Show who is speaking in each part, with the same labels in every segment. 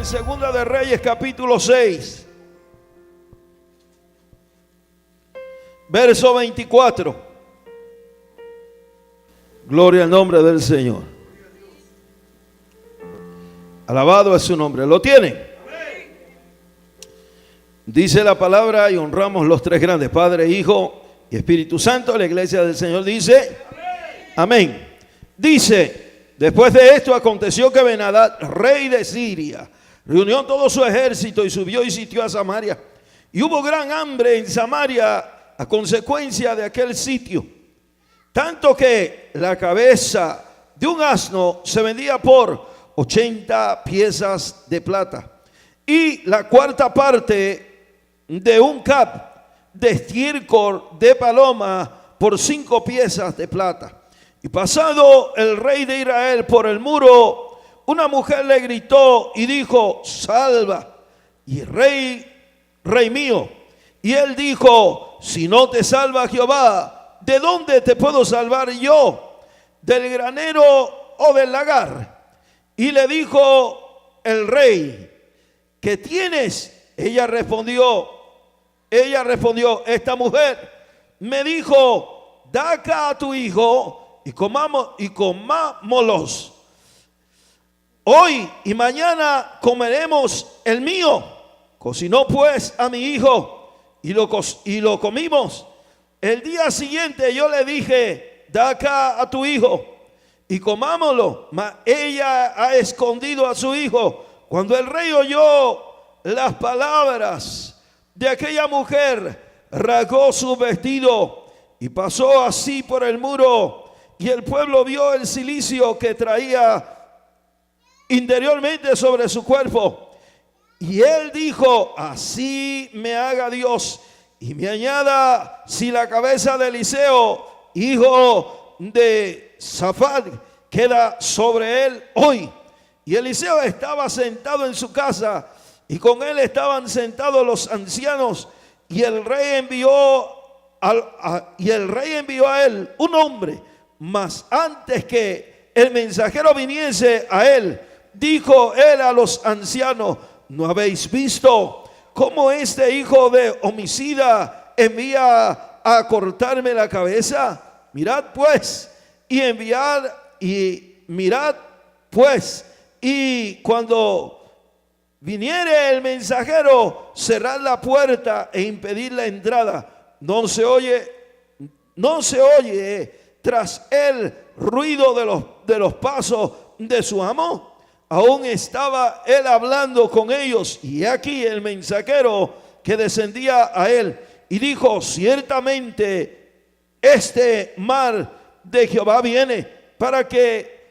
Speaker 1: Segunda de Reyes capítulo 6, verso 24. Gloria al nombre del Señor. Alabado es su nombre. ¿Lo tienen? Dice la palabra y honramos los tres grandes, Padre, Hijo y Espíritu Santo. La iglesia del Señor dice amén. Dice: después de esto aconteció que Ben-Hadad, rey de Siria, reunió todo su ejército y subió y sitió a Samaria. Y hubo gran hambre en Samaria a consecuencia de aquel sitio, tanto que la cabeza de un asno se vendía por 80 piezas de plata, y la cuarta parte de un cap de estiércol de paloma por 5 piezas de plata. Y pasado el rey de Israel por el muro, una mujer le gritó y dijo: salva, y rey mío. Y él dijo: si no te salva Jehová, ¿de dónde te puedo salvar yo? ¿Del granero o del lagar? Y le dijo el rey: ¿qué tienes? Ella respondió, esta mujer me dijo: da acá a tu hijo y comámoslos. Hoy y mañana comeremos el mío. Cocinó pues a mi hijo y lo comimos. El día siguiente yo le dije: da acá a tu hijo y comámoslo. Mas ella ha escondido a su hijo. Cuando el rey oyó las palabras de aquella mujer, rasgó su vestido y pasó así por el muro. Y el pueblo vio el cilicio que traía interiormente sobre su cuerpo. Y él dijo: así me haga Dios y me añada, si la cabeza de Eliseo, hijo de Safat, queda sobre él hoy. Y Eliseo estaba sentado en su casa, y con él estaban sentados los ancianos. Y el rey envió a él un hombre. Mas antes que el mensajero viniese a él, dijo él a los ancianos: ¿no habéis visto cómo este hijo de homicida envía a cortarme la cabeza? Mirad pues, y cuando viniere el mensajero, cerrad la puerta e impedir la entrada. No se oye tras el ruido de los pasos de su amo. Aún estaba él hablando con ellos, y aquí el mensajero que descendía a él, y dijo: ciertamente este mal de Jehová viene. ¿Para qué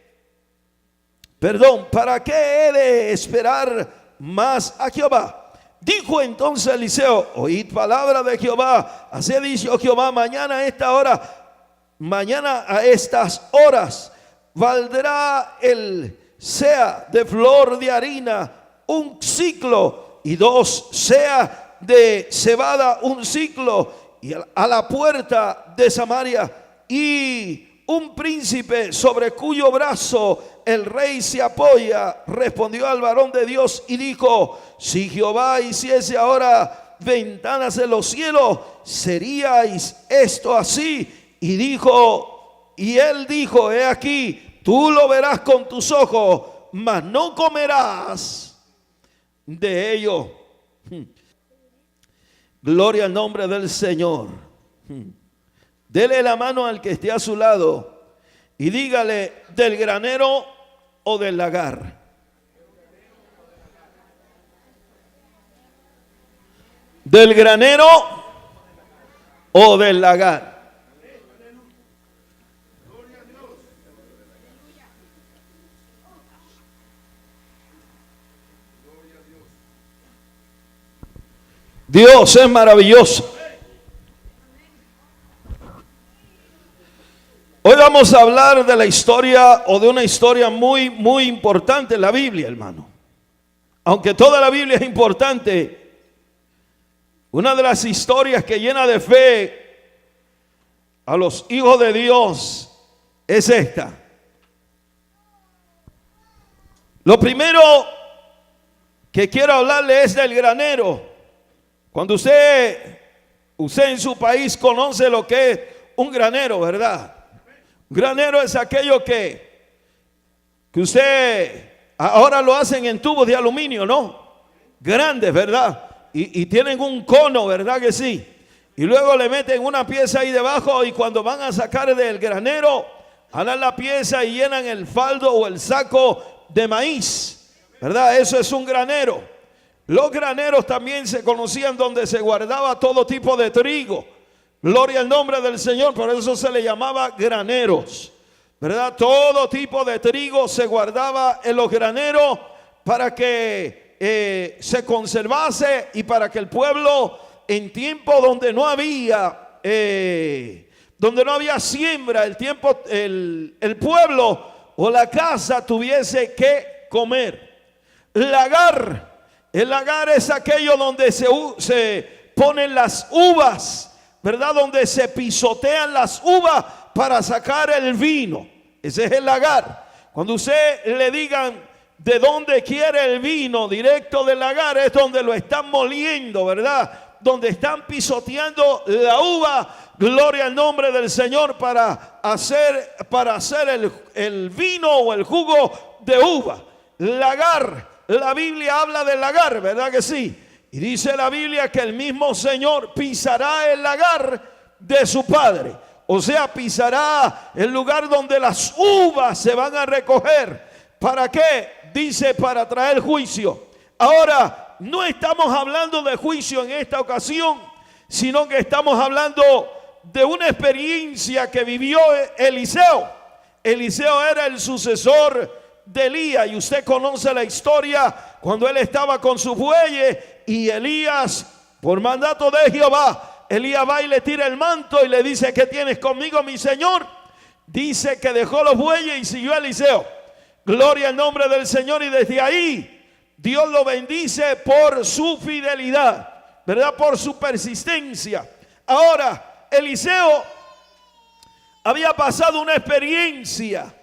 Speaker 1: he de esperar más a Jehová? Dijo entonces Eliseo: oíd palabra de Jehová. Así ha dicho Jehová: mañana a estas horas valdrá el sea de flor de harina 1 siclo, y 2 seas de cebada 1 siclo, y a la puerta de Samaria. Y un príncipe sobre cuyo brazo el rey se apoya respondió al varón de Dios y dijo: si Jehová hiciese ahora ventanas en los cielos, ¿seríais esto así? Y él dijo: he aquí, tú lo verás con tus ojos, mas no comerás de ello. Gloria al nombre del Señor. Dele la mano al que esté a su lado y dígale: ¿del granero o del lagar? ¿Del granero o del lagar? Dios es maravilloso. Hoy vamos a hablar de la historia, o de una historia muy, muy importante en la Biblia, hermano. Aunque toda la Biblia es importante, una de las historias que llena de fe a los hijos de Dios es esta. Lo primero que quiero hablarle es del granero. Cuando usted en su país conoce lo que es un granero, ¿verdad? Un granero es aquello que usted, ahora lo hacen en tubos de aluminio, ¿no? Grandes, ¿verdad? Y tienen un cono, ¿verdad que sí? Y luego le meten una pieza ahí debajo, y cuando van a sacar del granero, jalan la pieza y llenan el faldo o el saco de maíz, ¿verdad? Eso es un granero. Los graneros también se conocían donde se guardaba todo tipo de trigo. Gloria al nombre del Señor, por eso se le llamaba graneros, ¿verdad? Todo tipo de trigo se guardaba en los graneros para que se conservase y para que el pueblo, en tiempo donde no había siembra, el pueblo o la casa tuviese que comer. El lagar es aquello donde se ponen las uvas, ¿verdad? Donde se pisotean las uvas para sacar el vino. Ese es el lagar. Cuando usted le digan de dónde quiere el vino, directo del lagar, es donde lo están moliendo, ¿verdad? Donde están pisoteando la uva, gloria al nombre del Señor, para hacer el vino o el jugo de uva. Lagar, la Biblia habla del lagar, ¿verdad que sí? Y dice la Biblia que el mismo Señor pisará el lagar de su Padre. O sea, pisará el lugar donde las uvas se van a recoger. ¿Para qué? Dice, para traer juicio. Ahora, no estamos hablando de juicio en esta ocasión, sino que estamos hablando de una experiencia que vivió Eliseo. Eliseo era el sucesor de Elías, y usted conoce la historia cuando él estaba con sus bueyes y Elías, por mandato de Jehová, Elías va y le tira el manto y le dice: ¿qué tienes conmigo, mi señor? Dice que dejó los bueyes y siguió a Eliseo. Gloria al nombre del Señor. Y desde ahí Dios lo bendice por su fidelidad, ¿verdad? Por su persistencia. Ahora, Eliseo había pasado una experiencia.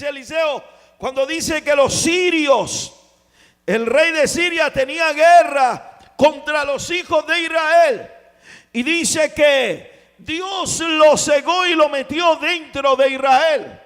Speaker 1: Eliseo, cuando dice que los sirios, el rey de Siria, tenía guerra contra los hijos de Israel. Y dice que Dios lo cegó y lo metió dentro de Israel.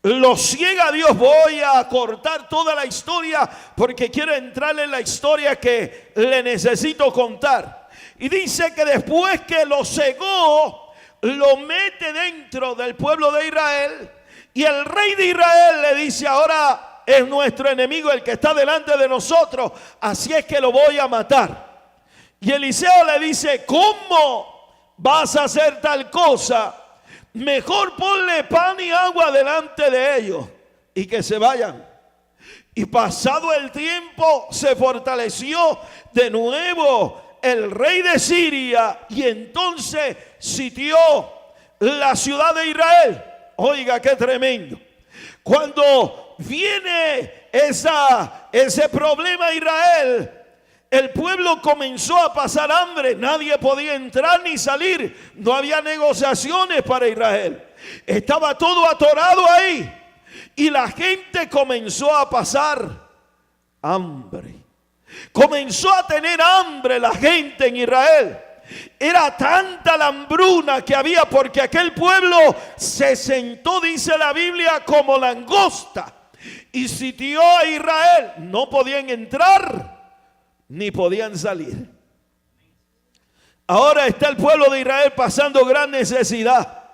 Speaker 1: Lo ciega Dios. Voy a cortar toda la historia porque quiero entrar en la historia que le necesito contar. Y dice que después que lo cegó, lo mete dentro del pueblo de Israel, y el rey de Israel le dice: ahora es nuestro enemigo el que está delante de nosotros, así es que lo voy a matar. Y Eliseo le dice: ¿cómo vas a hacer tal cosa? Mejor ponle pan y agua delante de ellos y que se vayan. Y pasado el tiempo se fortaleció de nuevo el rey de Siria, y entonces sitió la ciudad de Israel. Oiga, qué tremendo. Cuando viene ese problema a Israel, el pueblo comenzó a pasar hambre. Nadie podía entrar ni salir. No había negociaciones para Israel. Estaba todo atorado ahí. Y la gente comenzó a pasar hambre. Comenzó a tener hambre la gente en Israel. Era tanta la hambruna que había, porque aquel pueblo se sentó, dice la Biblia, como langosta, y sitió a Israel. No podían entrar ni podían salir. Ahora está el pueblo de Israel pasando gran necesidad,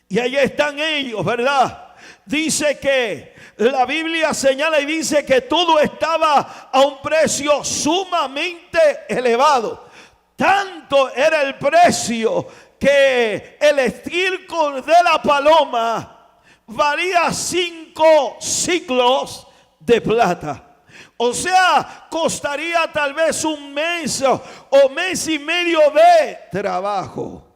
Speaker 1: y allí están ellos, ¿verdad? Dice que la Biblia señala y dice que todo estaba a un precio sumamente elevado. Tanto era el precio que el estiércol de la paloma valía 5 siclos de plata. O sea, costaría tal vez un mes o mes y medio de trabajo.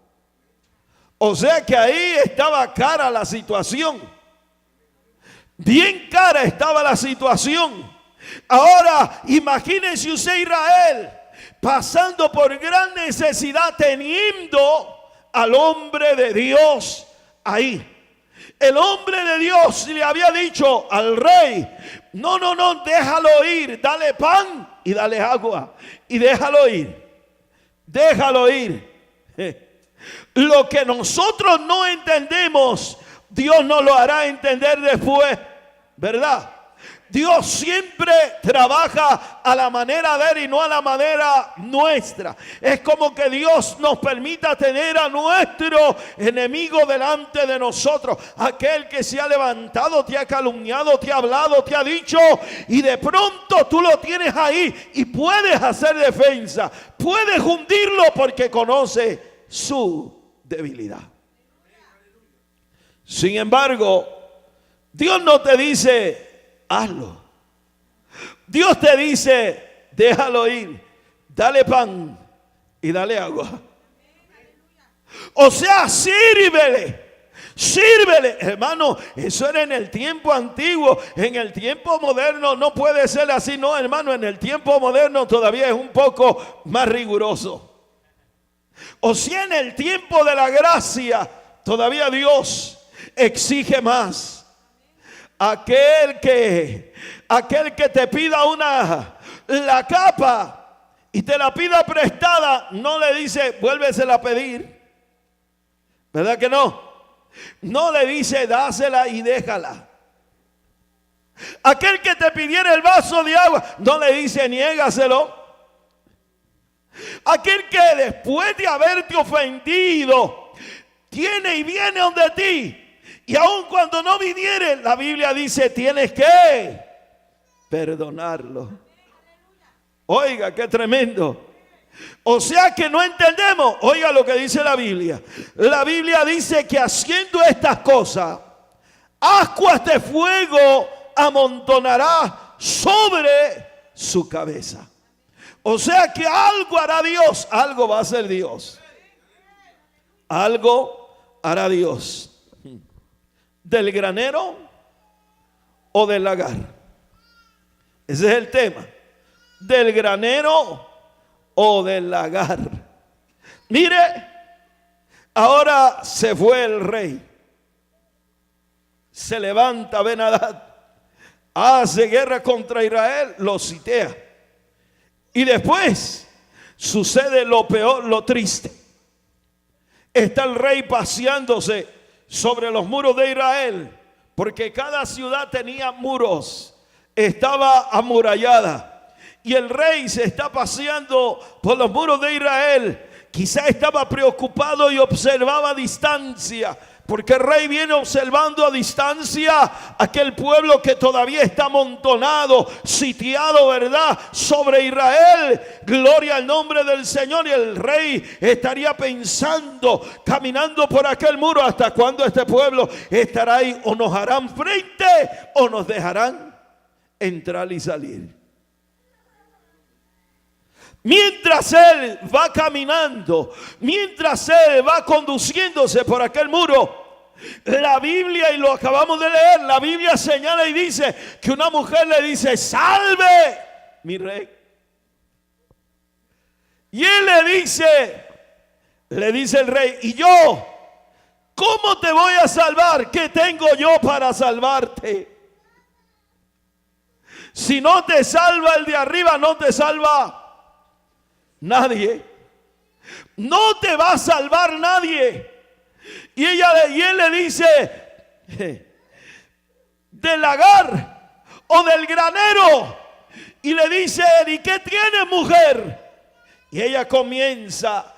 Speaker 1: O sea que ahí estaba cara la situación. Bien cara estaba la situación. Ahora, imagínense usted Israel pasando por gran necesidad, teniendo al hombre de Dios ahí. El hombre de Dios le había dicho al rey: no, déjalo ir, dale pan y dale agua y déjalo ir, déjalo ir. Lo que nosotros no entendemos, Dios nos lo hará entender después, ¿verdad? Dios siempre trabaja a la manera de Él y no a la manera nuestra. Es como que Dios nos permita tener a nuestro enemigo delante de nosotros. Aquel que se ha levantado, te ha calumniado, te ha hablado, te ha dicho, y de pronto tú lo tienes ahí y puedes hacer defensa. Puedes hundirlo porque conoce su debilidad. Sin embargo, Dios no te dice: hazlo. Dios te dice: déjalo ir, dale pan y dale agua. O sea, sírvele. Hermano, eso era en el tiempo antiguo. En el tiempo moderno no puede ser así. No, hermano, en el tiempo moderno todavía es un poco más riguroso. O sea, en el tiempo de la gracia todavía Dios exige más. Aquel que te pida la capa y te la pida prestada, no le dice: vuélvesela a pedir. ¿Verdad que no? No le dice: dásela y déjala. Aquel que te pidiera el vaso de agua, no le dice: niégaselo. Aquel que después de haberte ofendido tiene y viene donde ti, y aun cuando no viniere, la Biblia dice: tienes que perdonarlo. Oiga, qué tremendo. O sea que no entendemos. Oiga lo que dice la Biblia. La Biblia dice que haciendo estas cosas, ascuas de fuego amontonará sobre su cabeza. O sea que algo hará Dios. Algo va a hacer Dios. Algo hará Dios. ¿Del granero o del lagar? Ese es el tema. ¿Del granero o del lagar? Mire, ahora se fue el rey. Se levanta Ben-Hadad, hace guerra contra Israel, lo sitea. Y después sucede lo peor, lo triste. Está el rey paseándose sobre los muros de Israel, porque cada ciudad tenía muros, estaba amurallada, y el rey se está paseando por los muros de Israel. Quizá estaba preocupado y observaba a distancia, porque el rey viene observando a distancia aquel pueblo que todavía está amontonado, sitiado, ¿verdad?, sobre Israel. Gloria al nombre del Señor. Y el rey estaría pensando, caminando por aquel muro: ¿hasta cuándo este pueblo estará ahí? O nos harán frente o nos dejarán entrar y salir. Mientras él va caminando, mientras él va conduciéndose por aquel muro, la Biblia, y lo acabamos de leer, la Biblia señala y dice que una mujer le dice: salve, mi rey. Y él le dice el rey: ¿y yo? ¿Cómo te voy a salvar? ¿Qué tengo yo para salvarte? Si no te salva el de arriba, no te salva nadie. No te va a salvar nadie. Y él le dice: del lagar o del granero. Y le dice: ¿y qué tienes, mujer? Y ella comienza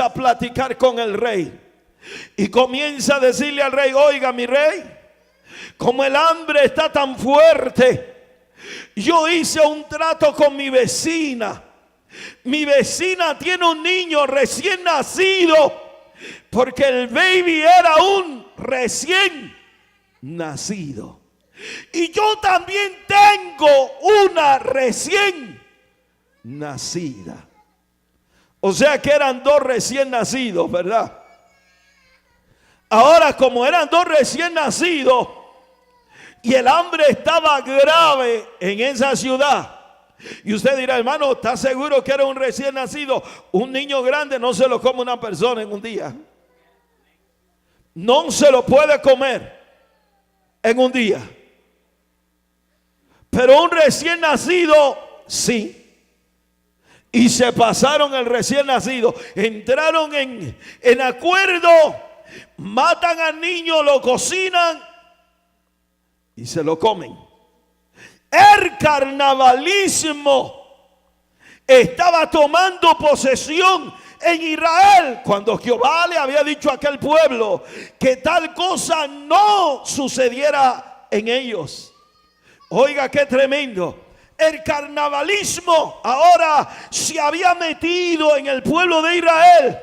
Speaker 1: a platicar con el rey. Y comienza a decirle al rey: oiga, mi rey, como el hambre está tan fuerte, yo hice un trato con mi vecina. Mi vecina tiene un niño recién nacido, porque el baby era un recién nacido. Y yo también tengo una recién nacida. O sea que eran dos recién nacidos, ¿verdad? Ahora, como eran dos recién nacidos y el hambre estaba grave en esa ciudad, y usted dirá: hermano, ¿está seguro que era un recién nacido? Un niño grande no se lo come una persona en un día. no se lo puede comer en un día. Pero un recién nacido, sí. Y se pasaron el recién nacido. Entraron en acuerdo. Matan al niño, lo cocinan y se lo comen. El carnavalismo estaba tomando posesión en Israel, cuando Jehová le había dicho a aquel pueblo que tal cosa no sucediera en ellos. Oiga, qué tremendo. El carnavalismo ahora se había metido en el pueblo de Israel.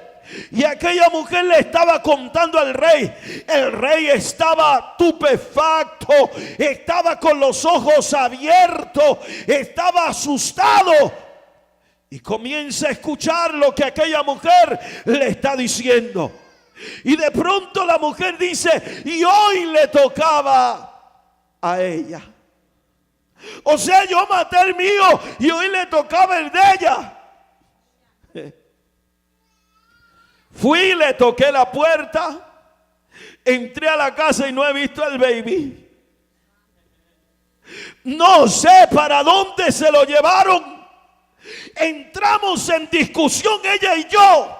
Speaker 1: Y aquella mujer le estaba contando al rey. El rey estaba estupefacto, estaba con los ojos abiertos, estaba asustado. Y comienza a escuchar lo que aquella mujer le está diciendo. Y de pronto la mujer dice: y hoy le tocaba a ella. O sea, yo maté el mío y hoy le tocaba el de ella. Fui, le toqué la puerta, entré a la casa y no he visto al baby. No sé para dónde se lo llevaron. Entramos en discusión ella y yo.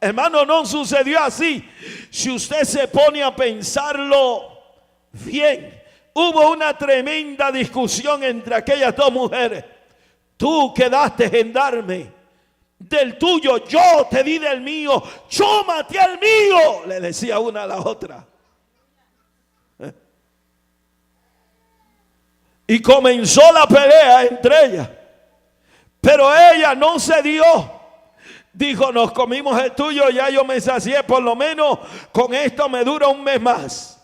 Speaker 1: Hermano, no sucedió así. Si usted se pone a pensarlo bien, hubo una tremenda discusión entre aquellas dos mujeres. Tú quedaste en darme del tuyo, yo te di del mío, yo maté al mío, le decía una a la otra. Y comenzó la pelea entre ellas. Pero ella no se dio. Dijo: nos comimos el tuyo, ya yo me sacié, por lo menos con esto me dura un mes más.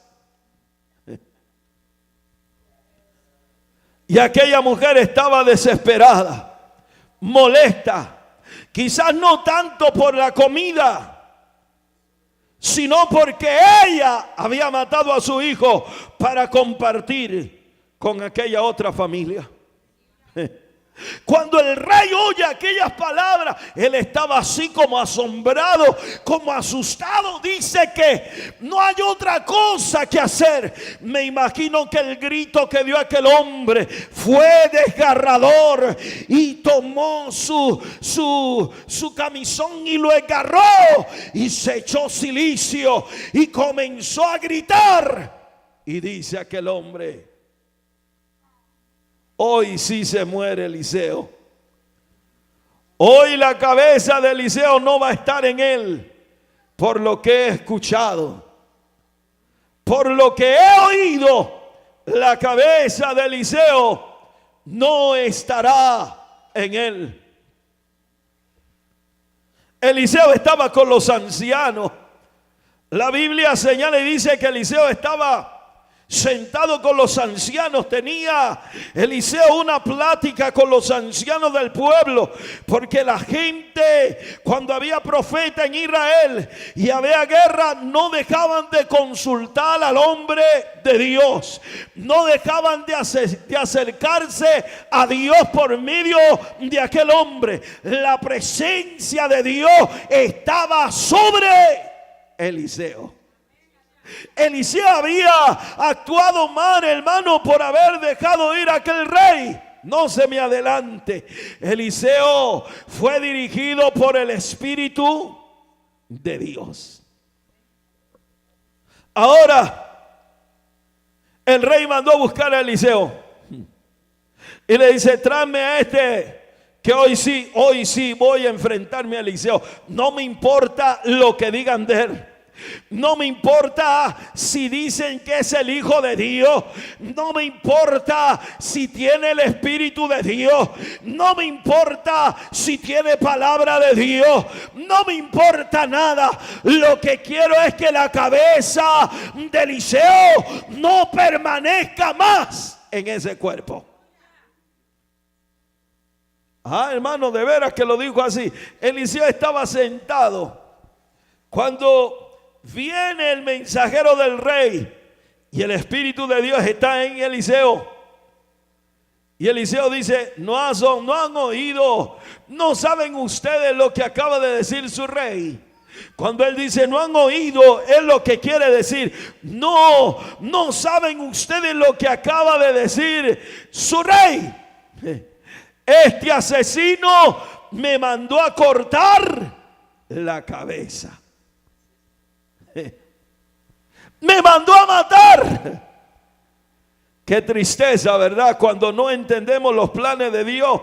Speaker 1: Y aquella mujer estaba desesperada, molesta. Quizás no tanto por la comida, sino porque ella había matado a su hijo para compartir con aquella otra familia. Cuando el rey oye aquellas palabras, él estaba así como asombrado, como asustado. Dice que no hay otra cosa que hacer. Me imagino que el grito que dio aquel hombre fue desgarrador, y tomó su camisón y lo agarró y se echó cilicio y comenzó a gritar. Y dice aquel hombre: hoy sí se muere Eliseo. Hoy la cabeza de Eliseo no va a estar en él. Por lo que he escuchado, por lo que he oído, la cabeza de Eliseo no estará en él. Eliseo estaba con los ancianos. La Biblia señala y dice que Eliseo estaba sentado con los ancianos. Tenía Eliseo una plática con los ancianos del pueblo, porque la gente, cuando había profeta en Israel y había guerra, no dejaban de consultar al hombre de Dios, no dejaban de acercarse a Dios por medio de aquel hombre. La presencia de Dios estaba sobre Eliseo. Eliseo había actuado mal, hermano, por haber dejado ir a aquel rey. No se me adelante. Eliseo fue dirigido por el Espíritu de Dios. Ahora, el rey mandó a buscar a Eliseo y le dice: tráeme a este, que hoy sí voy a enfrentarme a Eliseo. No me importa lo que digan de él. No me importa si dicen que es el Hijo de Dios. No me importa si tiene el Espíritu de Dios. No me importa si tiene palabra de Dios. No me importa nada. Lo que quiero es que la cabeza de Eliseo no permanezca más en ese cuerpo. Hermano, de veras que lo dijo así. Eliseo estaba sentado cuando viene el mensajero del rey y el Espíritu de Dios está en Eliseo. Y Eliseo dice: no han oído, no saben ustedes lo que acaba de decir su rey. Cuando él dice no han oído, es lo que quiere decir. No saben ustedes lo que acaba de decir su rey. Este asesino me mandó a cortar la cabeza. Me mandó a matar. Qué tristeza, ¿verdad? Cuando no entendemos los planes de Dios.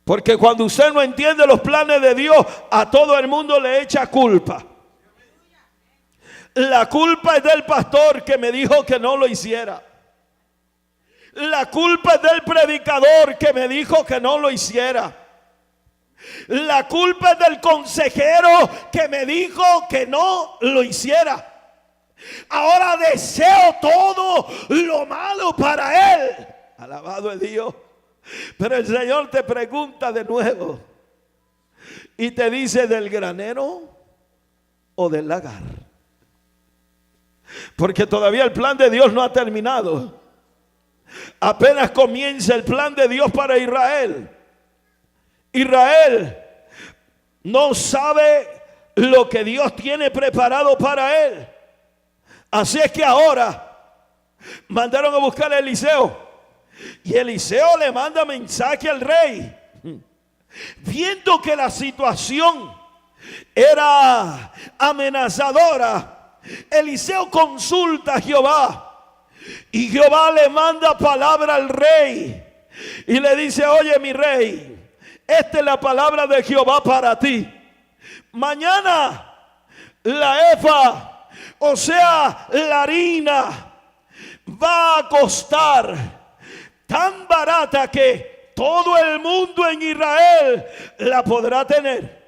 Speaker 1: Porque cuando usted no entiende los planes de Dios, a todo el mundo le echa culpa. La culpa es del pastor que me dijo que no lo hiciera. La culpa es del predicador que me dijo que no lo hiciera. La culpa es del consejero que me dijo que no lo hiciera. Ahora deseo todo lo malo para él. Alabado es Dios. Pero el Señor te pregunta de nuevo y te dice, ¿del granero o del lagar? Porque todavía el plan de Dios no ha terminado. Apenas comienza el plan de Dios para Israel. Israel no sabe lo que Dios tiene preparado para él. Así es que ahora mandaron a buscar a Eliseo. Y Eliseo le manda mensaje al rey. Viendo que la situación era amenazadora, Eliseo consulta a Jehová. Y Jehová le manda palabra al rey. Y le dice, oye mi rey, esta es la palabra de Jehová para ti. Mañana la efa, o sea la harina, va a costar tan barata que todo el mundo en Israel la podrá tener.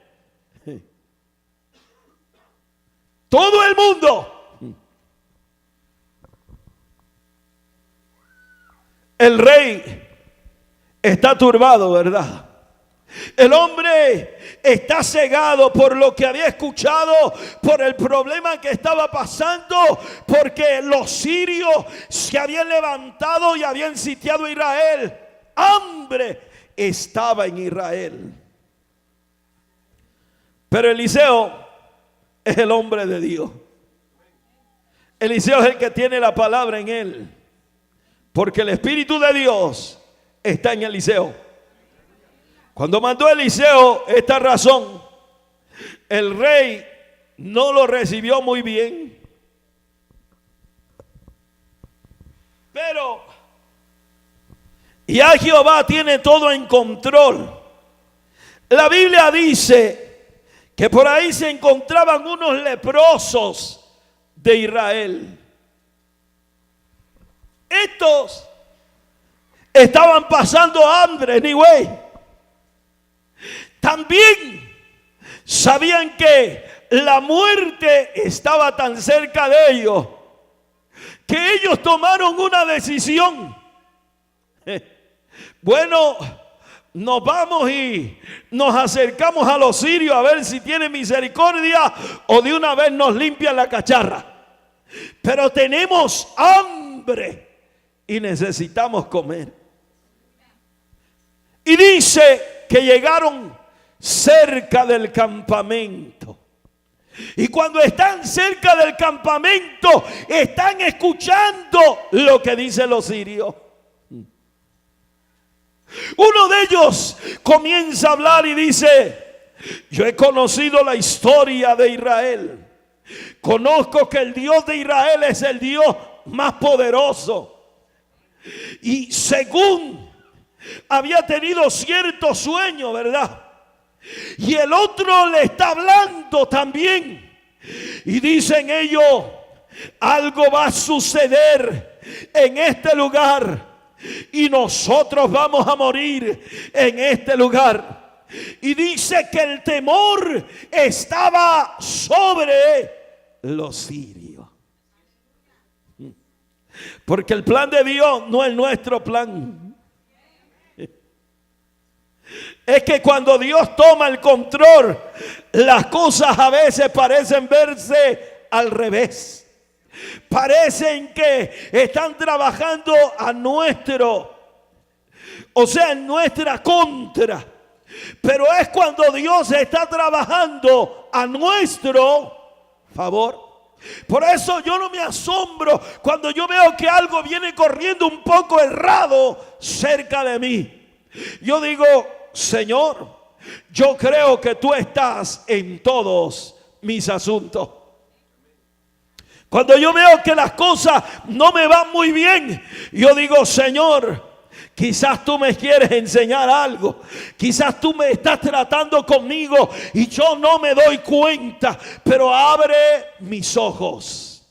Speaker 1: Todo el mundo. El rey está turbado, ¿verdad? El hombre está cegado por lo que había escuchado, por el problema que estaba pasando, porque los sirios se habían levantado y habían sitiado a Israel. Hambre estaba en Israel. Pero Eliseo es el hombre de Dios. Eliseo es el que tiene la palabra en él, porque el Espíritu de Dios está en Eliseo. Cuando mandó Eliseo esta razón, el rey no lo recibió muy bien. Pero ya Jehová tiene todo en control. La Biblia dice que por ahí se encontraban unos leprosos de Israel. Estos estaban pasando hambre, anyway. También sabían que la muerte estaba tan cerca de ellos que ellos tomaron una decisión. Bueno, nos vamos y nos acercamos a los sirios a ver si tienen misericordia o de una vez nos limpian la cacharra. Pero tenemos hambre y necesitamos comer. Y dice que llegaron cerca del campamento. Y cuando están cerca del campamento, están escuchando lo que dicen los sirios. Uno de ellos comienza a hablar y dice: yo he conocido la historia de Israel. Conozco que el Dios de Israel es el Dios más poderoso. Y según había tenido cierto sueño, ¿verdad? Y el otro le está hablando también. Y dicen ellos: algo va a suceder en este lugar y nosotros vamos a morir en este lugar. Y dice que el temor estaba sobre los sirios. Porque el plan de Dios no es nuestro plan. Es que cuando Dios toma el control, las cosas a veces parecen verse al revés. Parecen que están trabajando a nuestro, o sea, en nuestra contra. pero es cuando Dios está trabajando a nuestro favor. Por eso yo no me asombro cuando yo veo que algo viene corriendo un poco errado cerca de mí. Yo digo, Señor, yo creo que tú estás en todos mis asuntos. Cuando yo veo que las cosas no me van muy bien, yo digo, Señor, quizás tú me quieres enseñar algo. Quizás tú me estás tratando conmigo y yo no me doy cuenta. Pero abre mis ojos.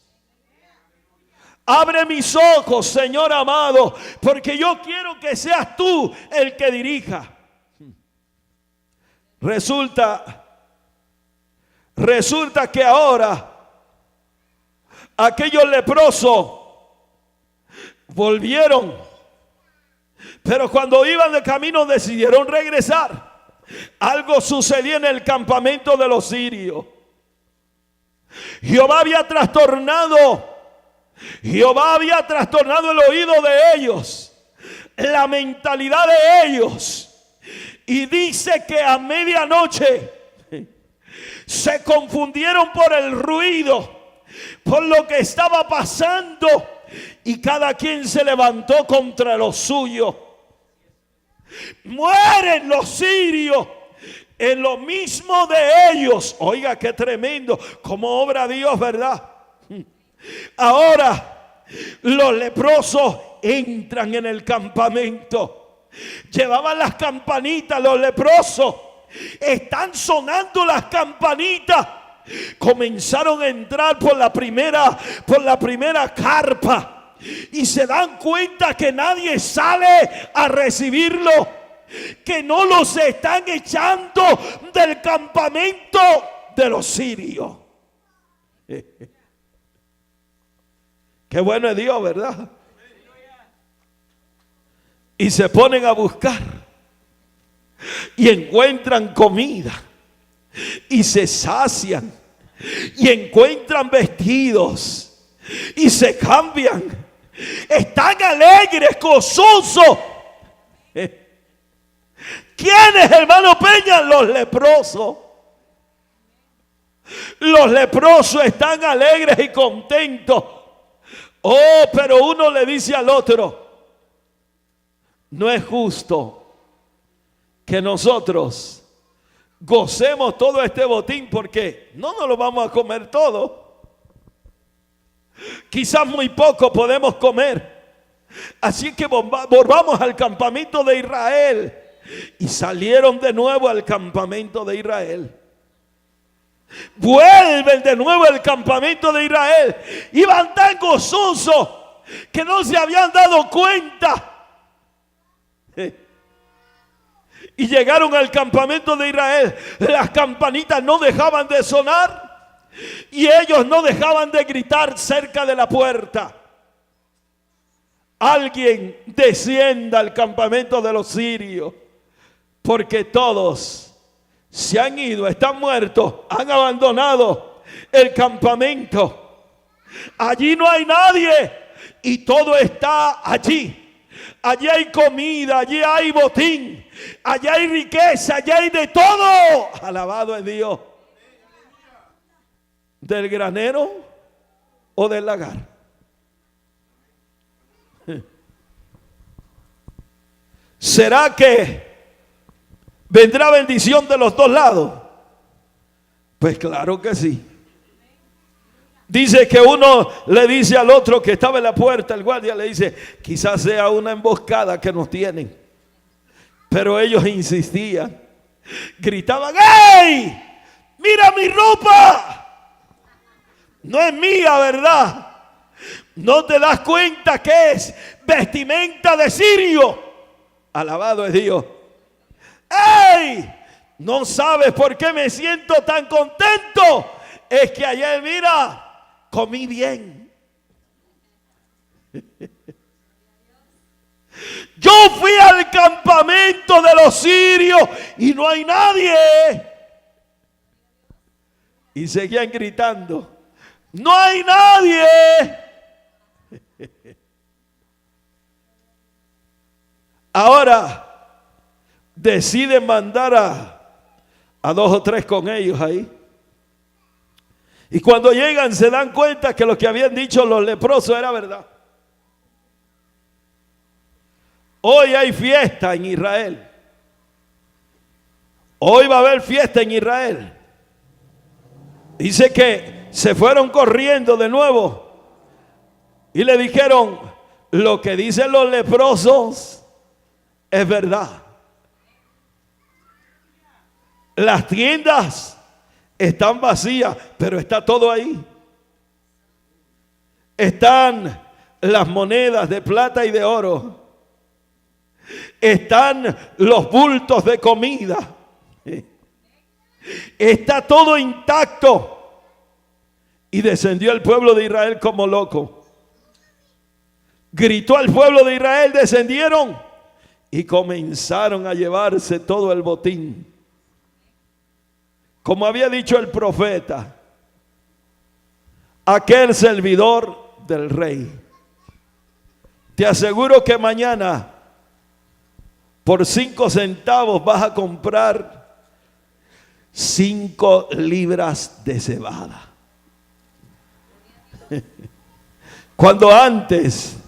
Speaker 1: Abre mis ojos, Señor amado, porque yo quiero que seas tú el que dirija. Resulta que ahora aquellos leprosos volvieron, pero cuando iban de camino decidieron regresar. Algo sucedió en el campamento de los sirios. Jehová había trastornado el oído de ellos, la mentalidad de ellos. Y dice que a medianoche se confundieron por el ruido, por lo que estaba pasando, y cada quien se levantó contra los suyos. Mueren los sirios en lo mismo de ellos. Oiga, qué tremendo, como obra Dios, ¿verdad? Ahora los leprosos entran en el campamento. Llevaban las campanitas los leprosos. Están sonando las campanitas. Comenzaron a entrar por la primera carpa y se dan cuenta que nadie sale a recibirlo, que no los están echando del campamento de los sirios. Qué bueno es Dios, ¿verdad? Y se ponen a buscar y encuentran comida y se sacian y encuentran vestidos y se cambian. Están alegres, gozosos. ¿Quiénes, hermano Peña? Los leprosos. Los leprosos están alegres y contentos. Oh, pero uno le dice al otro: no es justo que nosotros gocemos todo este botín, porque no nos lo vamos a comer todo. Quizás muy poco podemos comer. Así que volvamos al campamento de Israel. Y salieron de nuevo al campamento de Israel. Vuelven de nuevo al campamento de Israel. Iban tan gozosos que no se habían dado cuenta. Y llegaron al campamento de Israel. Las campanitas no dejaban de sonar y ellos no dejaban de gritar cerca de la puerta. Alguien descienda al campamento de los sirios, porque todos se han ido, están muertos, han abandonado el campamento. Allí no hay nadie y todo está allí. Allí hay comida, allí hay botín, allí hay riqueza, allí hay de todo. Alabado es Dios. ¿Del granero o del lagar? ¿Será que vendrá bendición de los dos lados? Pues claro que sí. Dice que uno le dice al otro que estaba en la puerta, el guardia le dice: quizás sea una emboscada que nos tienen. Pero ellos insistían, gritaban: ¡hey! ¡Mira mi ropa! No es mía, ¿verdad? ¿No te das cuenta que es vestimenta de sirio? Alabado es Dios. ¡Ey! ¿No sabes por qué me siento tan contento? Es que ayer, mira, comí bien. Yo fui al campamento de los sirios y no hay nadie. Y seguían gritando: no hay nadie. Ahora, deciden mandar a 2 o 3 con ellos ahí. Y cuando llegan se dan cuenta que lo que habían dicho los leprosos era verdad. Hoy hay fiesta en Israel. Hoy va a haber fiesta en Israel. Dice que se fueron corriendo de nuevo y le dijeron: lo que dicen los leprosos es verdad. Las tiendas están vacías, pero está todo ahí. Están las monedas de plata y de oro. Están los bultos de comida. Está todo intacto. Y descendió el pueblo de Israel como loco. Gritó al pueblo de Israel, descendieron y comenzaron a llevarse todo el botín. Como había dicho el profeta, aquel servidor del rey. Te aseguro que mañana por 5 centavos vas a comprar 5 libras de cebada. Cuando antes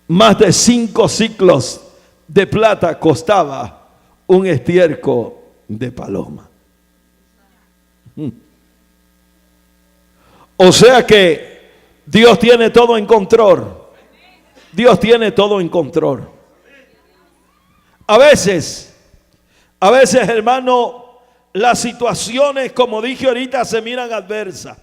Speaker 1: más de 5 siclos de plata costaba un estiércol de paloma. O sea que Dios tiene todo en control. Dios tiene todo en control. A veces, hermano, las situaciones, como dije ahorita, se miran adversas.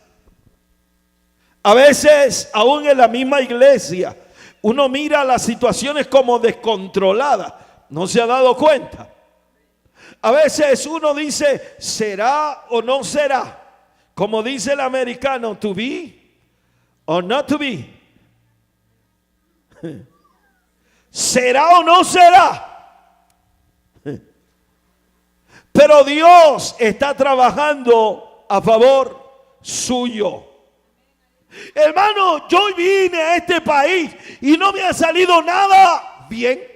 Speaker 1: A veces, aún en la misma iglesia, uno mira las situaciones como descontroladas. ¿No se ha dado cuenta? A veces uno dice, ¿será o no será? Como dice el americano, to be or not to be. ¿Será o no será? Pero Dios está trabajando a favor suyo. Hermano, yo vine a este país y no me ha salido nada bien.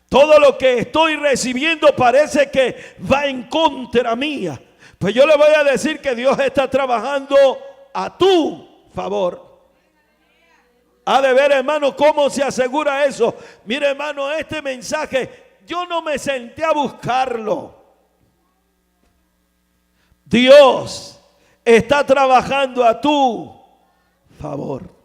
Speaker 1: Todo lo que estoy recibiendo parece que va en contra mía. Pues yo le voy a decir que Dios está trabajando a tu favor. Ha de ver, hermano, cómo se asegura eso. Mire, hermano, este mensaje yo no me senté a buscarlo. Dios está trabajando a tu favor.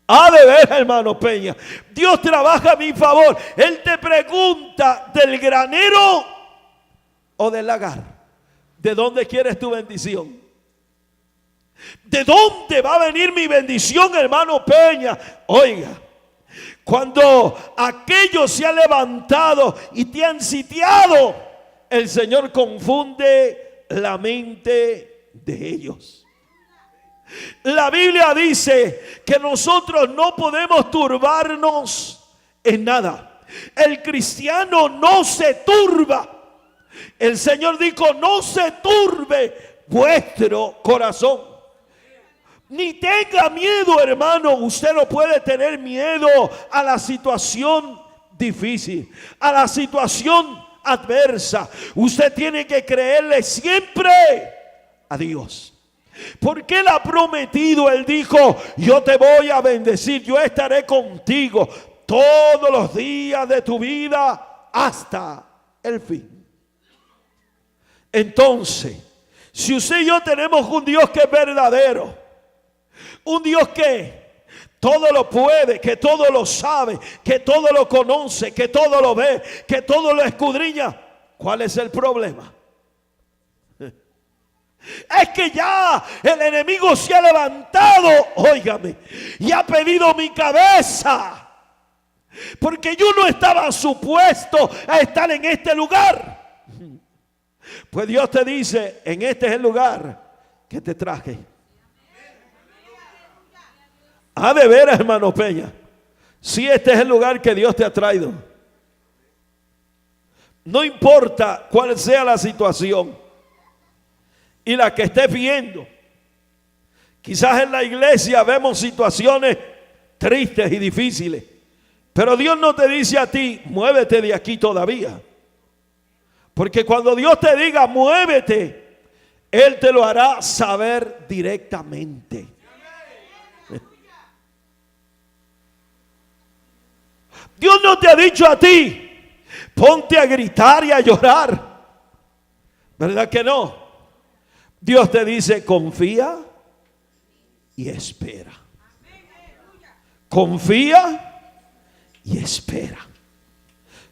Speaker 1: Ha de ver, hermano Peña, Dios trabaja a mi favor. Él te pregunta, ¿del granero o del lagar? ¿De dónde quieres tu bendición? ¿De dónde va a venir mi bendición, hermano Peña? Oiga, cuando aquello se ha levantado y te han sitiado, el Señor confunde la mente de ellos. La Biblia dice que nosotros no podemos turbarnos en nada. El cristiano no se turba. El Señor dijo, no se turbe vuestro corazón. Ni tenga miedo, hermano. Usted no puede tener miedo a la situación difícil, a la situación adversa. Usted tiene que creerle siempre a Dios. Porque Él ha prometido, Él dijo, yo te voy a bendecir, yo estaré contigo todos los días de tu vida hasta el fin. Entonces, si usted y yo tenemos un Dios que es verdadero, un Dios que todo lo puede, que todo lo sabe, que todo lo conoce, que todo lo ve, que todo lo escudriña, ¿cuál es el problema? Es que ya el enemigo se ha levantado, óigame, y ha pedido mi cabeza, porque yo no estaba supuesto a estar en este lugar. Pues Dios te dice, en este es el lugar que te traje. Ha de ver, hermano Peña, si este es el lugar que Dios te ha traído. No importa cuál sea la situación y la que estés viendo. Quizás en la iglesia vemos situaciones tristes y difíciles. Pero Dios no te dice a ti, muévete de aquí todavía. Porque cuando Dios te diga, muévete, Él te lo hará saber directamente. Dios no te ha dicho a ti, ponte a gritar y a llorar. ¿Verdad que no? Dios te dice, confía y espera. Confía y espera.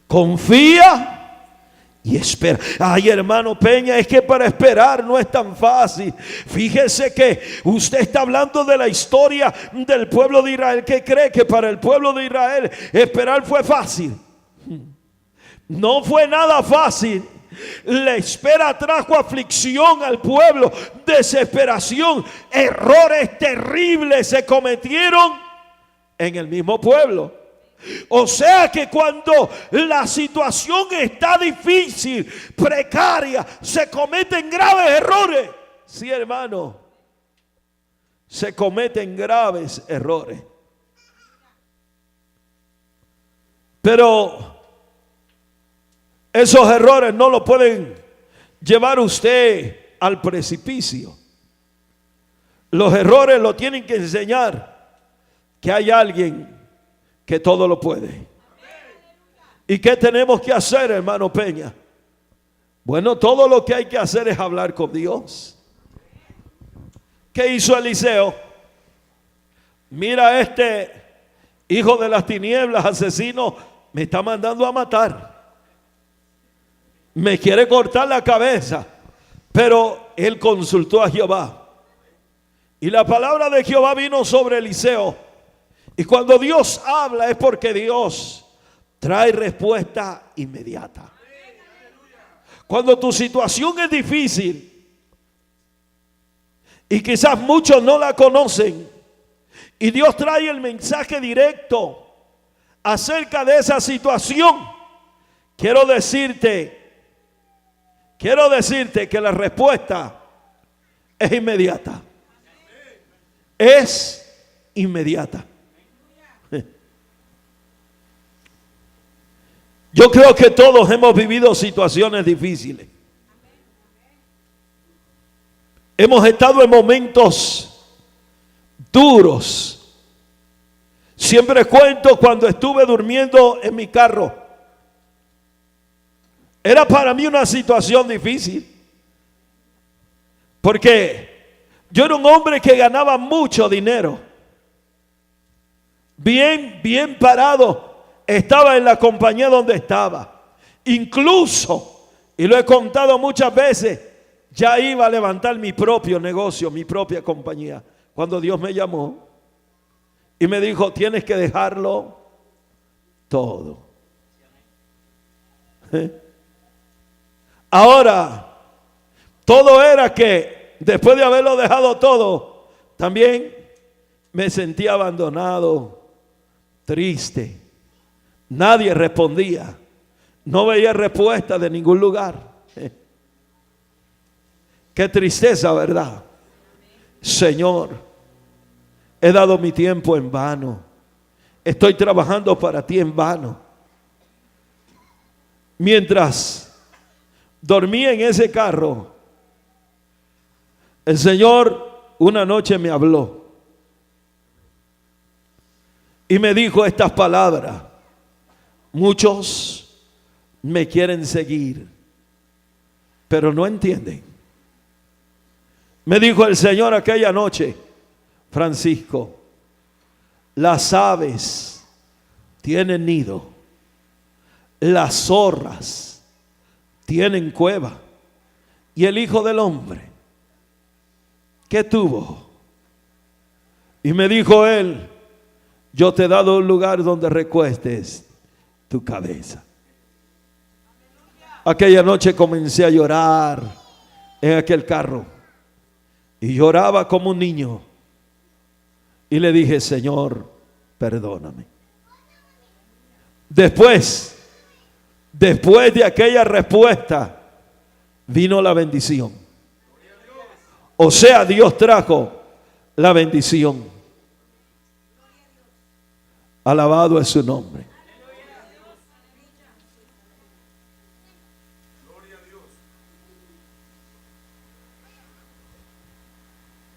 Speaker 1: Confía y espera. Ay, hermano Peña, es que para esperar no es tan fácil. Fíjese que usted está hablando de la historia del pueblo de Israel. ¿Qué cree que para el pueblo de Israel esperar fue fácil? No fue nada fácil. La espera trajo aflicción al pueblo, desesperación, errores terribles se cometieron en el mismo pueblo. O sea que cuando la situación está difícil, precaria, se cometen graves errores. Sí, hermano, se cometen graves errores. Pero esos errores no lo pueden llevar usted al precipicio. Los errores lo tienen que enseñar que hay alguien que todo lo puede. ¿Y qué tenemos que hacer, hermano Peña? Bueno, todo lo que hay que hacer es hablar con Dios. ¿Qué hizo Eliseo? Mira, este hijo de las tinieblas, asesino, me está mandando a matar. Me quiere cortar la cabeza. Pero él consultó a Jehová. Y la palabra de Jehová vino sobre Eliseo. Y cuando Dios habla es porque Dios trae respuesta inmediata. Cuando tu situación es difícil y quizás muchos no la conocen, y Dios trae el mensaje directo acerca de esa situación, quiero decirte que la respuesta es inmediata. Es inmediata. Yo creo que todos hemos vivido situaciones difíciles. Hemos estado en momentos duros. Siempre cuento cuando estuve durmiendo en mi carro. Era para mí una situación difícil. Porque yo era un hombre que ganaba mucho dinero. Bien parado. Estaba en la compañía donde estaba. Incluso, y lo he contado muchas veces, ya iba a levantar mi propio negocio, mi propia compañía. Cuando Dios me llamó y me dijo, tienes que dejarlo todo. Ahora, todo era que después de haberlo dejado todo, también me sentí abandonado, triste. Nadie respondía. No veía respuesta de ningún lugar. Qué tristeza, ¿verdad? Señor, he dado mi tiempo en vano. Estoy trabajando para ti en vano. Mientras dormía en ese carro, el Señor una noche me habló y me dijo estas palabras. Muchos me quieren seguir, pero no entienden. Me dijo el Señor aquella noche, Francisco, las aves tienen nido, las zorras tienen cueva, y el Hijo del Hombre, ¿qué tuvo? Y me dijo él, yo te he dado un lugar donde recuestes tu cabeza. Aquella noche comencé a llorar en aquel carro y lloraba como un niño y le dije, Señor, perdóname. Después de aquella respuesta vino la bendición. O sea, Dios trajo la bendición. Alabado es su nombre.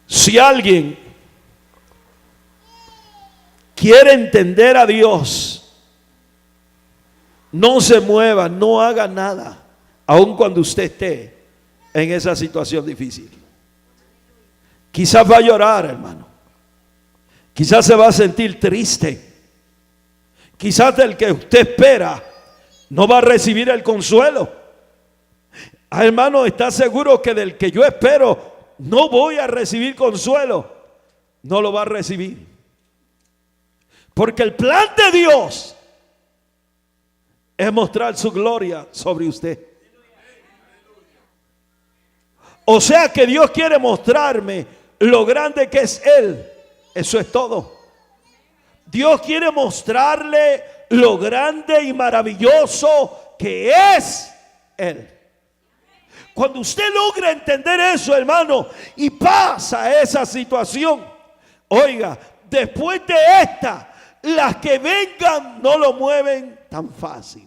Speaker 1: Si alguien quiere entender a Dios, no se mueva, no haga nada, aun cuando usted esté en esa situación difícil. Quizás va a llorar, hermano. Quizás se va a sentir triste. Quizás del que usted espera no va a recibir el consuelo. Hermano, ¿está seguro que del que yo espero no voy a recibir consuelo? No lo va a recibir. Porque el plan de Dios es mostrar su gloria sobre usted. O sea que Dios quiere mostrarme lo grande que es Él. Eso es todo. Dios quiere mostrarle lo grande y maravilloso que es Él. Cuando usted logra entender eso, hermano, y pasa esa situación, oiga, después de esta, las que vengan no lo mueven tan fácil.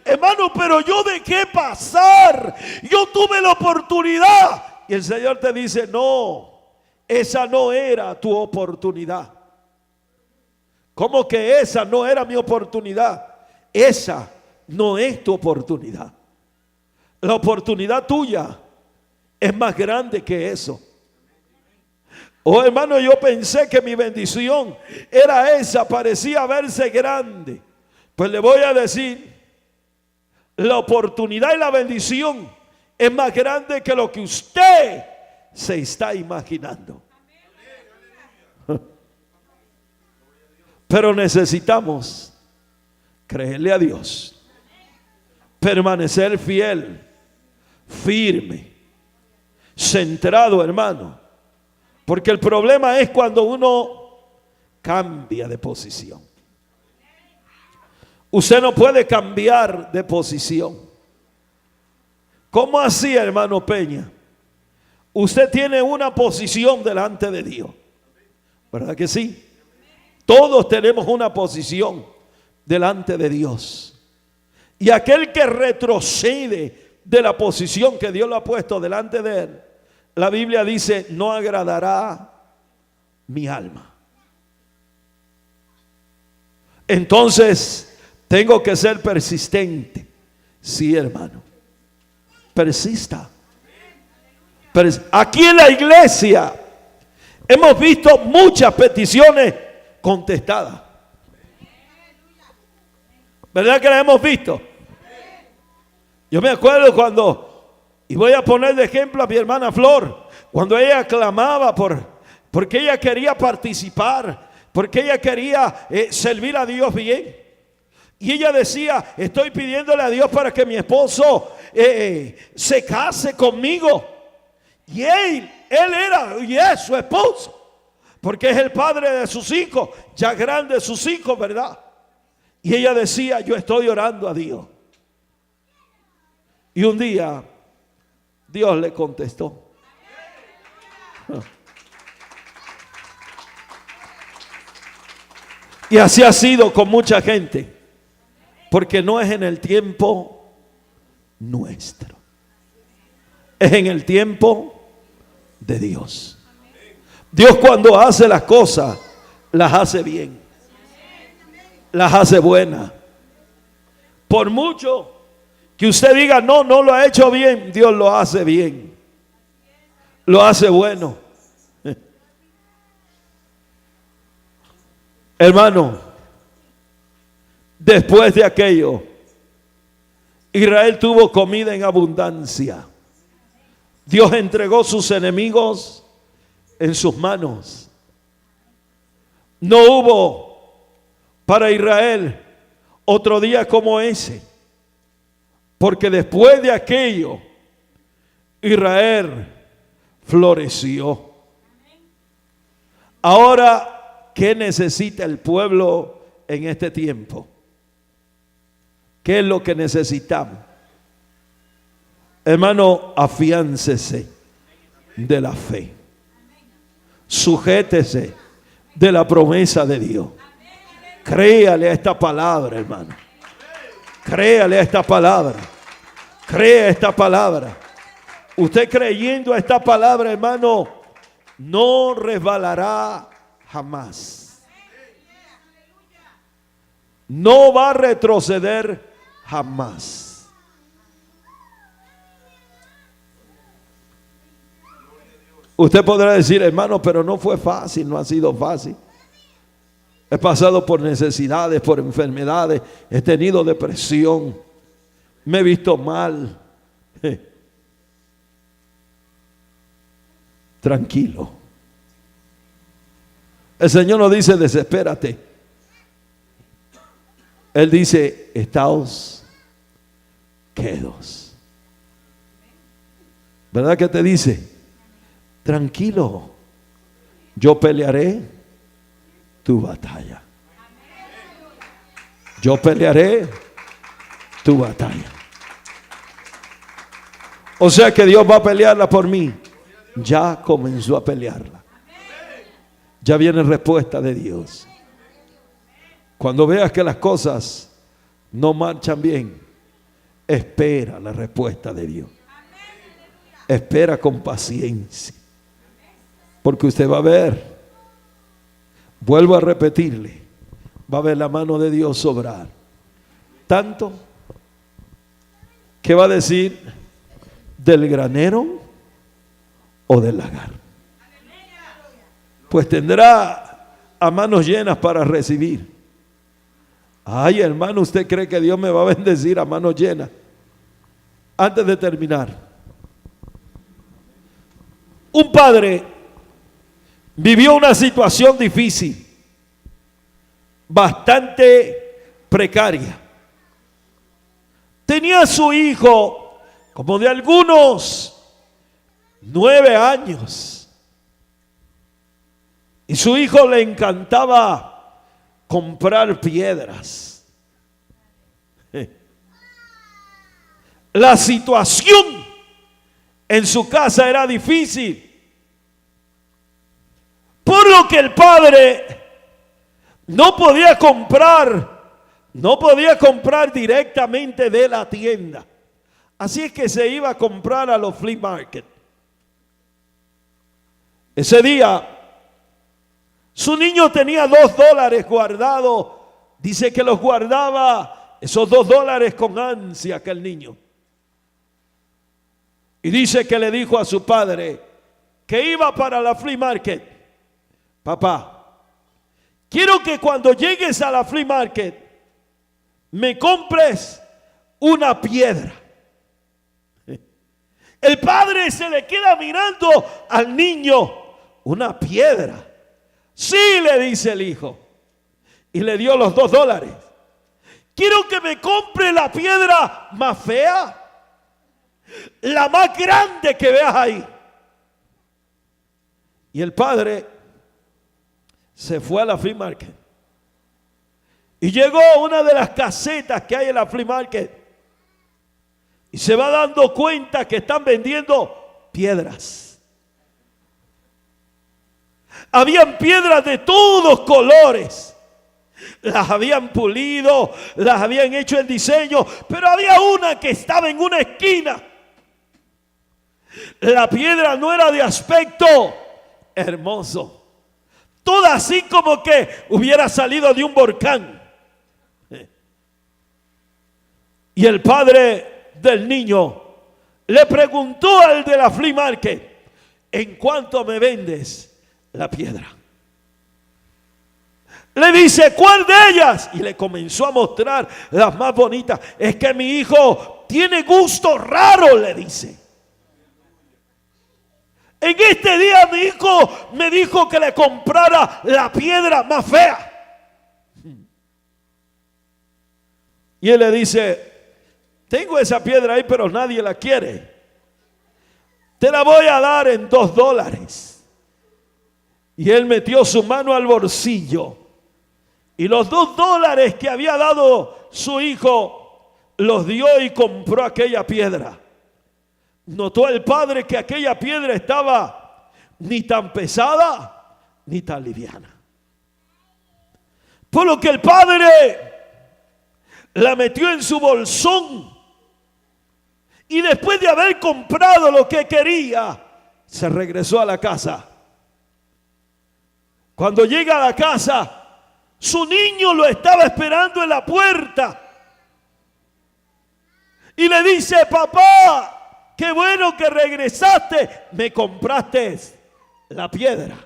Speaker 1: Hermano, pero yo dejé pasar, yo tuve la oportunidad. Y el Señor te dice, no, esa no era tu oportunidad. ¿Cómo que esa no era mi oportunidad? Esa no es tu oportunidad. La oportunidad tuya es más grande que eso. Oh, hermano, yo pensé que mi bendición era esa, parecía verse grande. Pues le voy a decir, la oportunidad y la bendición es más grande que lo que usted se está imaginando. Pero necesitamos creerle a Dios, permanecer fiel, firme, centrado, hermano. Porque el problema es cuando uno cambia de posición. Usted no puede cambiar de posición. ¿Cómo así, hermano Peña? Usted tiene una posición delante de Dios, ¿verdad que sí? Todos tenemos una posición delante de Dios. Y aquel que retrocede de la posición que Dios lo ha puesto delante de él, la Biblia dice, no agradará mi alma. Entonces, tengo que ser persistente. Sí, hermano. Persista. Aquí en la iglesia hemos visto muchas peticiones contestadas. ¿Verdad que las hemos visto? Yo me acuerdo cuando, y voy a poner de ejemplo a mi hermana Flor, cuando ella clamaba porque ella quería participar, porque ella quería servir a Dios bien. Y ella decía, estoy pidiéndole a Dios para que mi esposo se case conmigo. Y él era y es su esposo, porque es el padre de sus hijos, ya grandes sus hijos, ¿verdad? Y ella decía, yo estoy orando a Dios. Y un día Dios le contestó. Y así ha sido con mucha gente, porque no es en el tiempo nuestro, es en el tiempo de Dios. Dios cuando hace las cosas, las hace bien, las hace buenas. Por mucho que usted diga, no lo ha hecho bien, Dios lo hace bien, lo hace bueno. Hermano, después de aquello, Israel tuvo comida en abundancia. Dios entregó sus enemigos en sus manos. No hubo para Israel otro día como ese, porque después de aquello, Israel floreció. Ahora, ¿qué necesita el pueblo en este tiempo? ¿Qué es lo que necesitamos? Hermano, afiáncese de la fe. Sujétese de la promesa de Dios. Créale a esta palabra, hermano. Créale a esta palabra. Crea esta palabra. Usted creyendo a esta palabra, hermano, no resbalará jamás. No va a retroceder jamás. Usted podrá decir, hermano, pero no fue fácil, no ha sido fácil. He pasado por necesidades, por enfermedades, he tenido depresión, me he visto mal. Tranquilo. El Señor no dice desespérate. Él dice estáos quedos. ¿Verdad que te dice? Tranquilo, yo pelearé tu batalla. Yo pelearé tu batalla. O sea que Dios va a pelearla por mí. Ya comenzó a pelearla. Ya viene respuesta de Dios. Cuando veas que las cosas no marchan bien, espera la respuesta de Dios. Espera con paciencia. Porque usted va a ver, vuelvo a repetirle, va a ver la mano de Dios obrar. Tanto que va a decir, ¿del granero o del lagar? Pues tendrá a manos llenas para recibir. Ay, hermano, ¿usted cree que Dios me va a bendecir a manos llenas? Antes de terminar, un padre vivió una situación difícil, bastante precaria. Tenía a su hijo como de algunos 9 años. Y su hijo le encantaba comprar piedras. La situación en su casa era difícil. Por lo que el padre no podía comprar directamente de la tienda. Así es que se iba a comprar a los flea market. Ese día, su niño tenía $2 guardados. Dice que los guardaba esos $2 con ansia aquel niño. Y dice que le dijo a su padre que iba para la flea market. Papá, quiero que cuando llegues a la flea market me compres una piedra. El padre se le queda mirando al niño. Una piedra. Sí, le dice el hijo. Y le dio los $2. Quiero que me compre la piedra más fea. La más grande que veas ahí. Y el padre se fue a la flea market. Y llegó a una de las casetas que hay en la flea market. Y se va dando cuenta que están vendiendo piedras. Habían piedras de todos colores. Las habían pulido, las habían hecho el diseño, pero había una que estaba en una esquina. La piedra no era de aspecto hermoso. Toda así como que hubiera salido de un volcán. Y el padre del niño le preguntó al de la flea market: ¿en cuánto me vendes la piedra? Le dice: ¿cuál de ellas? Y le comenzó a mostrar las más bonitas. Es que mi hijo tiene gusto raro, le dice. En este día mi hijo me dijo que le comprara la piedra más fea. Y él le dice: tengo esa piedra ahí, pero nadie la quiere. Te la voy a dar en $2. Y él metió su mano al bolsillo. Y los $2 que había dado su hijo los dio y compró aquella piedra. Notó el padre que aquella piedra estaba ni tan pesada ni tan liviana. Por lo que el padre la metió en su bolsón y después de haber comprado lo que quería, se regresó a la casa. Cuando llega a la casa, su niño lo estaba esperando en la puerta y le dice: papá, qué bueno que regresaste, me compraste la piedra.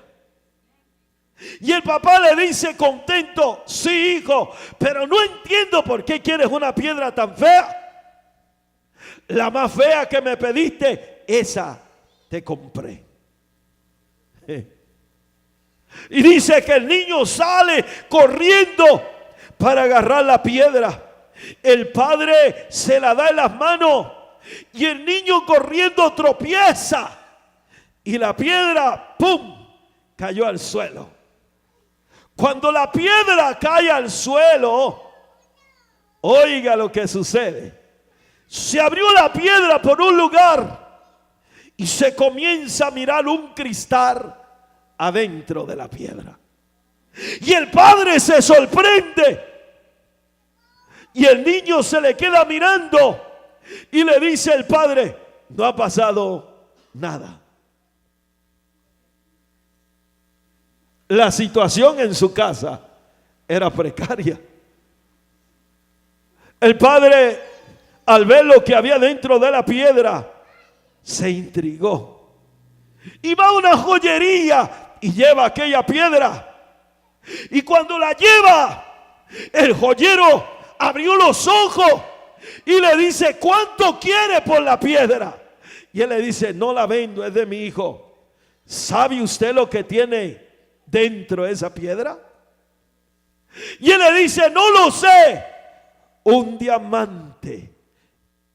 Speaker 1: Y el papá le dice contento: sí, hijo, pero no entiendo por qué quieres una piedra tan fea. La más fea que me pediste, esa te compré. Y dice que el niño sale corriendo para agarrar la piedra. El padre se la da en las manos y el niño corriendo tropieza y la piedra, ¡pum!, cayó al suelo. Cuando la piedra cae al suelo, oiga lo que sucede. Se abrió la piedra por un lugar y se comienza a mirar un cristal adentro de la piedra. Y el padre se sorprende y el niño se le queda mirando y le dice el padre: no ha pasado nada. La situación en su casa era precaria. El padre, al ver lo que había dentro de la piedra, se intrigó y va a una joyería y lleva aquella piedra. Y cuando la lleva, el joyero abrió los ojos y le dice: ¿cuánto quiere por la piedra? Y él le dice: no la vendo, es de mi hijo. ¿Sabe usted lo que tiene dentro de esa piedra? Y él le dice: no lo sé. Un diamante.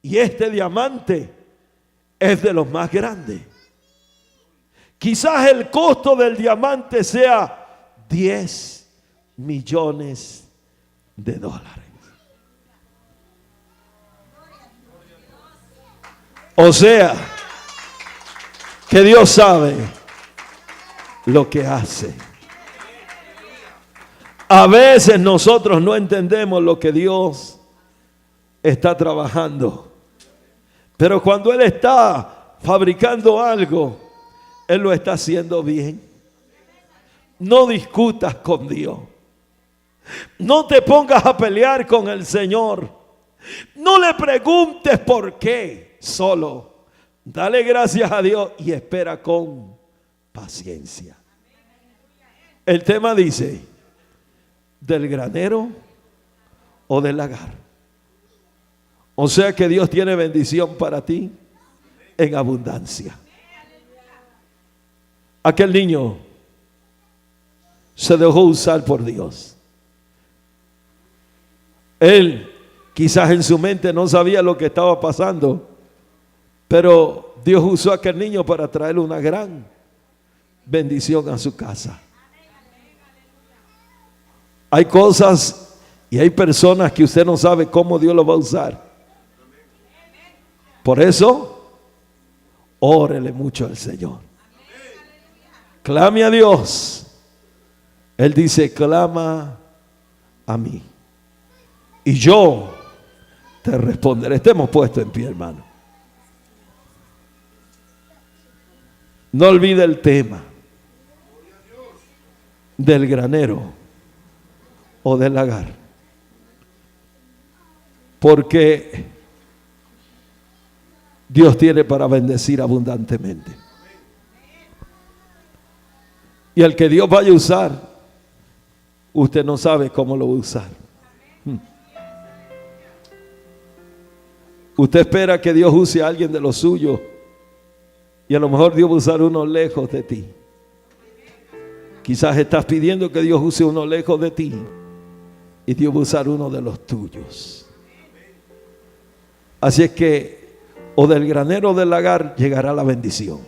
Speaker 1: Y este diamante es de los más grandes. Quizás el costo del diamante sea 10 millones de dólares. O sea, que Dios sabe lo que hace. A veces nosotros no entendemos lo que Dios está trabajando. Pero cuando Él está fabricando algo, Él lo está haciendo bien. No discutas con Dios. No te pongas a pelear con el Señor. No le preguntes por qué. Solo dale gracias a Dios y espera con paciencia. El tema dice: ¿del granero o del lagar? O sea que Dios tiene bendición para ti en abundancia. Aquel niño se dejó usar por Dios. Él quizás en su mente no sabía lo que estaba pasando, pero Dios usó a aquel niño para traerle una gran bendición a su casa. Hay cosas y hay personas que usted no sabe cómo Dios lo va a usar. Por eso, órele mucho al Señor. Clame a Dios. Él dice: clama a mí y yo te responderé. Estemos puestos en pie, hermano. No olvide el tema del granero o del lagar, porque Dios tiene para bendecir abundantemente. Y al que Dios vaya a usar, usted no sabe cómo lo va a usar. Usted espera que Dios use a alguien de lo suyo y a lo mejor Dios va a usar uno lejos de ti. Quizás estás pidiendo que Dios use uno lejos de ti y Dios va a usar uno de los tuyos. Así es que o del granero o del lagar llegará la bendición.